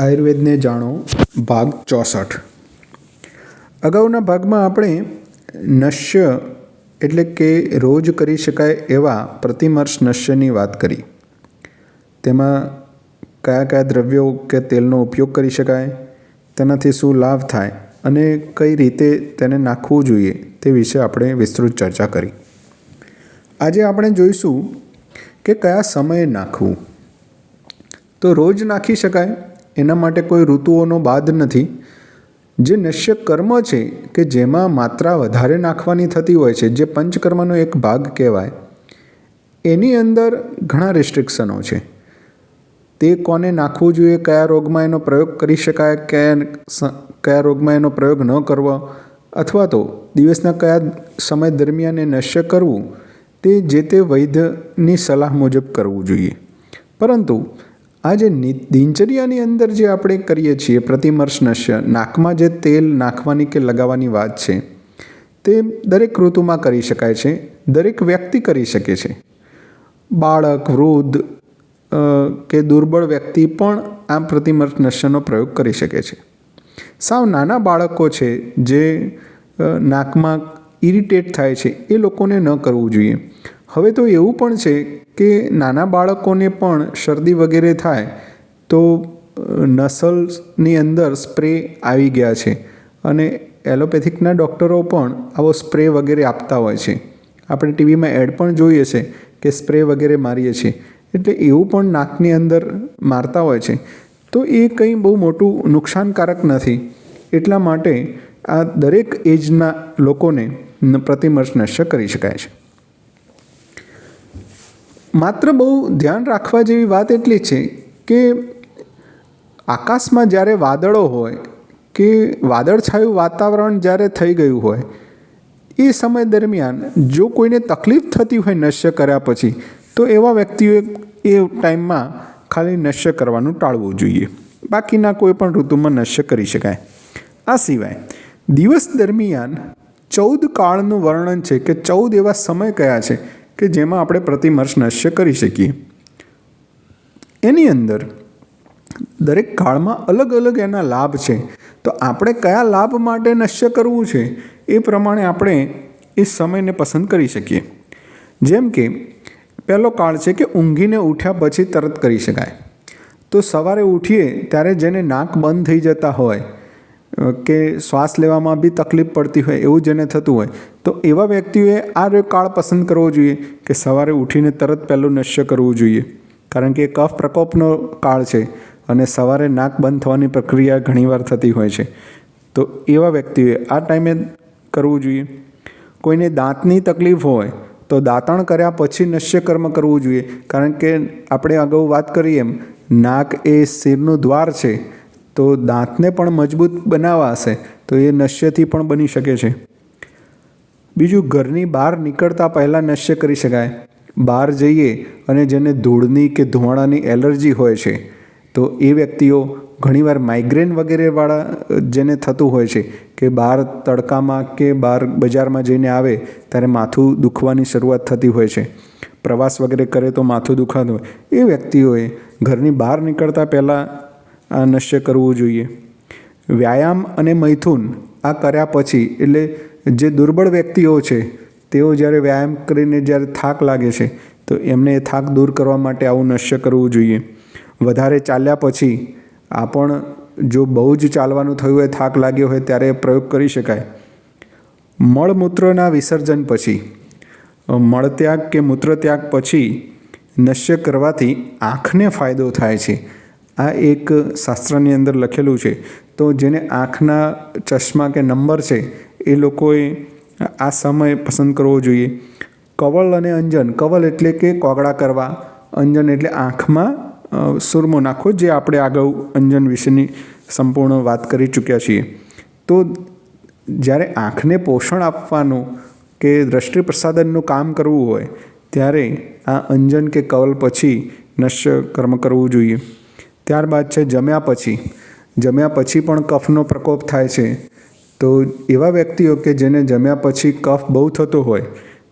આયુર્વેદને જાણો ભાગ 64। અગાઉના ભાગમાં આપણે નશ્ય એટલે કે રોજ કરી શકાય એવા પ્રતિમર્શ નશ્યની વાત કરી। તેમાં કયા કયા દ્રવ્યો કે તેલનો ઉપયોગ કરી શકાય, તેનાથી શું લાભ થાય અને કઈ રીતે તેને નાખવું જોઈએ તે વિશે આપણે વિસ્તૃત ચર્ચા કરી। આજે આપણે જોઈશું કે કયા સમયે નાખવું। તો રોજ નાખી શકાય, એના માટે કોઈ ઋતુઓનો બાદ નથી। જે નશ્ય કર્મ છે કે જેમાં માત્રા વધારે નાખવાની થતી હોય છે, જે પંચકર્મનો એક ભાગ કહેવાય, એની અંદર ઘણા રિસ્ટ્રિક્શનો છે। તે કોને નાખવું જોઈએ, કયા રોગમાં એનો પ્રયોગ કરી શકાય, કયા રોગમાં એનો પ્રયોગ ન કરવો, અથવા તો દિવસના કયા સમય દરમિયાન એ નશ્ય કરવું, તે જે તે વૈદ્યની સલાહ મુજબ કરવું જોઈએ। પરંતુ આ જે દિનચર્યાની અંદર જે આપણે કરીએ છીએ પ્રતિમર્શ નશ્ય, નાકમાં જે તેલ નાખવાની કે લગાવવાની વાત છે, તે દરેક ઋતુમાં કરી શકાય છે, દરેક વ્યક્તિ કરી શકે છે। બાળક, વૃદ્ધ કે દુર્બળ વ્યક્તિ પણ આ પ્રતિમર્શ નશ્યનો પ્રયોગ કરી શકે છે। સાવ નાના બાળકો છે જે નાકમાં ઇરિટેટ થાય છે, એ લોકોને ન કરવું જોઈએ। હવે તો એવું પણ છે કે નાના બાળકોને પણ શરદી વગેરે થાય તો નસલની અંદર સ્પ્રે આવી ગયા છે અને એલોપેથિકના ડૉક્ટરો પણ આવો સ્પ્રે વગેરે આપતા હોય છે। આપણે ટીવીમાં એડ પણ જોઈએ છે કે સ્પ્રે વગેરે મારીએ છીએ, એટલે એવું પણ નાકની અંદર મારતા હોય છે। તો એ કંઈ બહુ મોટું નુકસાનકારક નથી, એટલા માટે આ દરેક એજના લોકોને પ્રતિમર્શ નશ્ય કરી શકાય છે। માત્ર બહુ ધ્યાન રાખવા જેવી વાત એટલી છે કે આકાશમાં જ્યારે વાદળો હોય કે વાદળછાયું વાતાવરણ જ્યારે થઈ ગયું હોય, એ સમય દરમિયાન જો કોઈને તકલીફ થતી હોય નશ્ય કર્યા પછી, તો એવા વ્યક્તિઓએ એ ટાઈમમાં ખાલી નશ્ય કરવાનું ટાળવું જોઈએ। બાકીના કોઈ પણ ઋતુમાં નશ્ય કરી શકાય। આ સિવાય દિવસ દરમિયાન 14 કાળનું વર્ણન છે કે 14 એવા સમય કયા છે કે જેમાં આપણે પ્રતિમર્શ નશ્ય કરી શકીએ। એની અંદર દરેક કાળમાં અલગ અલગ એના લાભ છે, તો આપણે કયા લાભ માટે નશ્ય કરવું છે એ પ્રમાણે આપણે એ સમયને પસંદ કરી શકીએ। જેમ કે પહેલો કાળ છે કે ઊંઘીને ઉઠ્યા પછી તરત કરી શકાય। તો સવારે ઉઠીએ ત્યારે જેને નાક બંધ થઈ જતા હોય કે શ્વાસ લેવામાં બી તકલીફ પડતી હોય, એવું જેને થતું હોય, તો એવા વ્યક્તિઓએ આ કાળ પસંદ કરવો જોઈએ કે સવારે ઉઠીને તરત પહેલું નશ્ય કરવું જોઈએ, કારણ કે કફ પ્રકોપનો કાળ છે અને સવારે નાક બંધ થવાની પ્રક્રિયા ઘણીવાર થતી હોય છે, તો એવા વ્યક્તિઓએ આ ટાઈમે કરવું જોઈએ। કોઈને દાંતની તકલીફ હોય તો દાંતણ કર્યા પછી નશ્ય કર્મ કરવું જોઈએ, કારણ કે આપણે અગાઉ વાત કરી એમ નાક એ શિરનું દ્વાર છે, તો દાંતને પણ મજબૂત બનાવવા હશે તો એ નશ્યથી પણ બની શકે છે। બીજું, ઘરની બહાર નીકળતા પહેલાં નશ્ય કરી શકાય। બહાર જઈએ અને જેને ધૂળની કે ધુમાડાની એલર્જી હોય છે, તો એ વ્યક્તિઓ ઘણીવાર માઇગ્રેન વગેરેવાળા જેને થતું હોય છે કે બહાર તડકામાં કે બહાર બજારમાં જઈને આવે ત્યારે માથું દુખવાની શરૂઆત થતી હોય છે, પ્રવાસ વગેરે કરે તો માથું દુખાતું હોય, એ વ્યક્તિઓએ ઘરની બહાર નીકળતા પહેલાં આ નશ્ય કરવું જોઈએ। વ્યાયામ અને મૈથુન આ કર્યા પછી, એટલે જે દુર્બળ વ્યક્તિઓ છે તેઓ જ્યારે વ્યાયામ કરીને જ્યારે થાક લાગે છે તો એમને એ થાક દૂર કરવા માટે આવું નશ્ય કરવું જોઈએ। વધારે ચાલ્યા પછી આ પણ જો બહુ જ ચાલવાનું થયું હોય, થાક લાગ્યો હોય, ત્યારે પ્રયોગ કરી શકાય। મળમૂત્રના વિસર્જન પછી, મળત્યાગ કે મૂત્રત્યાગ પછી નશ્ય કરવાથી આંખને ફાયદો થાય છે। આ એક શાસ્ત્રની અંદર લખેલું છે। તો જેને આંખના ચશ્મા કે નંબર છે એ લોકોએ આ સમય પસંદ કરવો જોઈએ। કવળ અને અંજન, કવળ એટલે કે કોગળા કરવા, અંજન એટલે આંખમાં સુરમો નાખવો, જે આપણે અગાઉ અંજન વિશેની સંપૂર્ણ વાત કરી ચૂક્યા છીએ। તો જ્યારે આંખને પોષણ આપવાનું કે દ્રષ્ટિ પ્રસાદનનું કામ કરવું હોય ત્યારે આ અંજન કે કવલ પછી નશ્ય કર્મ કરવું જોઈએ। ત્યારબાદ છે જમ્યા પછી। જમ્યા પછી પણ કફનો પ્રકોપ થાય છે, તો એવા વ્યક્તિઓ કે જેને જમ્યા પછી કફ બહુ થતો હોય,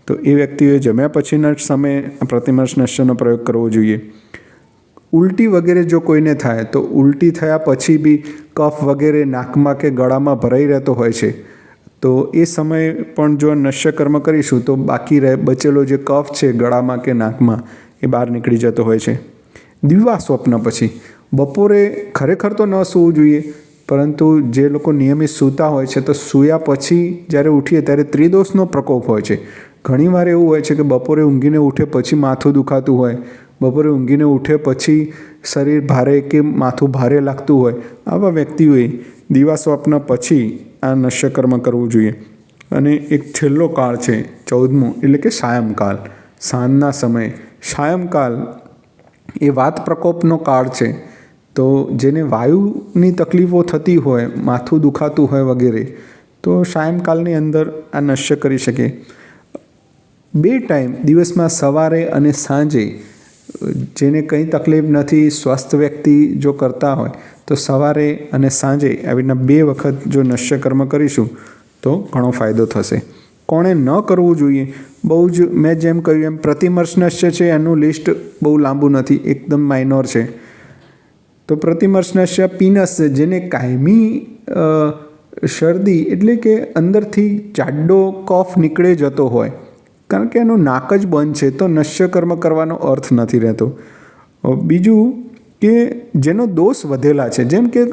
તો એ વ્યક્તિઓએ જમ્યા પછીના જ સમયે પ્રતિમર્શ નશ્યનો પ્રયોગ કરવો જોઈએ। ઉલટી વગેરે જો કોઈને થાય તો ઉલટી થયા પછી બી કફ વગેરે નાકમાં કે ગળામાં ભરાઈ રહેતો હોય છે, તો એ સમયે પણ જો નશ્યકર્મ કરીશું તો બાકી બચેલો જે કફ છે ગળામાં કે નાકમાં એ બહાર નીકળી જતો હોય છે. દિવા સ્વપ્ન પછી બપોરે ખરેખર તો ન સૂવું જોઈએ, પરંતુ જે લોકો નિયમિત સૂતા હોય છે તો સૂયા પછી જ્યારે ઉઠીએ ત્યારે ત્રિદોષનો પ્રકોપ હોય છે. ઘણીવાર એવું હોય છે કે બપોરે ઊંઘીને ઉઠે પછી માથું દુખાતું હોય, બપોરે ઊંઘીને ઉઠે પછી શરીર ભારે કે માથું ભારે લાગતું હોય. આવા વ્યક્તિઓએ દિવા સ્વપ્ન પછી આ નશ્યકર્મ કરવું જોઈએ. અને એક છેલ્લો કાળ છે 14મો, એટલે કે સાયંકાલ, સાંજના સમયે. સાયંકાલ એ વાત પ્રકોપનો કાળ છે. તો જેને વાયુની તકલીફો થતી હોય, માથું દુખાતું હોય વગેરે, તો સાયંકાલની અંદર આ નશ્ય કરી શકે. 2 ટાઈમ દિવસમાં સવારે અને સાંજે, જેને કંઈ તકલીફ નથી, સ્વસ્થ વ્યક્તિ જો કરતા હોય તો સવારે અને સાંજે આવી રીતના 2 વખત જો નશ્યકર્મ કરીશું તો ઘણો ફાયદો થશે. કોણે ન કરવું જોઈએ? બહુ જ મેં જેમ કહ્યું એમ પ્રતિમર્શ નશ્ય છે, એનું લિસ્ટ બહુ લાંબુ નથી, એકદમ માઇનોર છે. તો પ્રતિમર્શ નશ્ય પીનસ, જેને કાયમી શરદી એટલે કે અંદરથી જાડો કફ નીકળે જતો હોય, કારણ કે એનું નાક જ બંધ છે, તો નશ્યકર્મ કરવાનો અર્થ નથી રહેતો. બીજું કે જેનો દોષ વધેલા છે, જેમ કે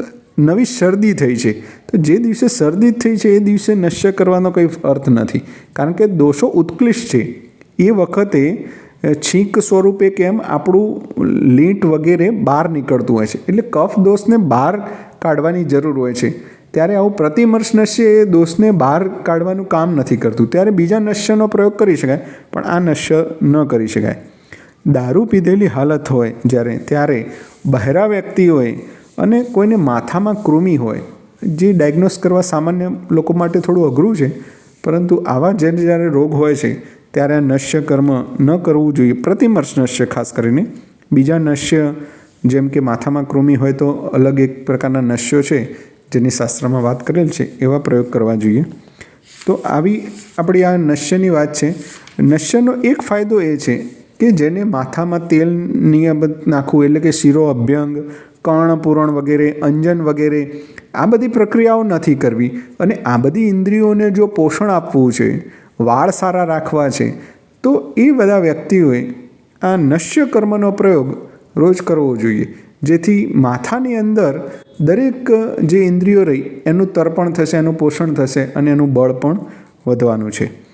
નવી શરદી થઈ છે, તો જે દિવસે શરદી થઈ છે એ દિવસે નશ્ય કરવાનો કંઈ અર્થ નથી, કારણ કે દોષો ઉત્કૃષ્ટ છે. એ વખતે છીંક સ્વરૂપે કેમ આપણું લીંટ વગેરે બહાર નીકળતું હોય છે, એટલે કફ દોષને બહાર કાઢવાની જરૂર હોય છે. ત્યારે આવું પ્રતિમર્શ નશ્ય એ દોષને બહાર કાઢવાનું કામ નથી કરતું. ત્યારે બીજા નશ્યનો પ્રયોગ કરી શકાય, પણ આ નશ્ય ન કરી શકાય. દારૂ પીધેલી હાલત હોય ત્યારે બહેરા વ્યક્તિઓએ અને કોઈને માથામાં કૃમિ હોય, જે ડાયગ્નોસ કરવા સામાન્ય લોકો માટે થોડું અઘરું છે, પરંતુ આવા જ્યારે રોગ હોય છે ત્યારે આ નશ્ય કર્મ ન કરવું જોઈએ. પ્રતિમર્શ નશ્ય ખાસ કરીને. બીજા નશ્ય જેમ કે માથામાં કૃમિ હોય તો અલગ એક પ્રકારના નશ્યો છે જેની શાસ્ત્રમાં વાત કરેલ છે, એવા પ્રયોગ કરવા જોઈએ. તો આવી આપણી આ નશ્યની વાત છે. નશ્યનો એક ફાયદો એ છે કે જેને માથામાં તેલ નિયમિત નાખવું, એટલે કે શિરો અભ્યંગ, કર્ણપૂરણ વગેરે, અંજન વગેરે, આ બધી પ્રક્રિયાઓ નથી કરવી. અને આ બધી ઇન્દ્રિયોને જો પોષણ આપવું છે, વાળ સારા રાખવા છે, તો એ બધા વ્યક્તિઓએ આ નશ્ય કર્મનો પ્રયોગ રોજ કરવો જોઈએ, જેથી માથાની અંદર દરેક જે ઇન્દ્રિયો રહી એનું તર્પણ થશે, એનું પોષણ થશે અને એનું બળ પણ વધવાનું છે.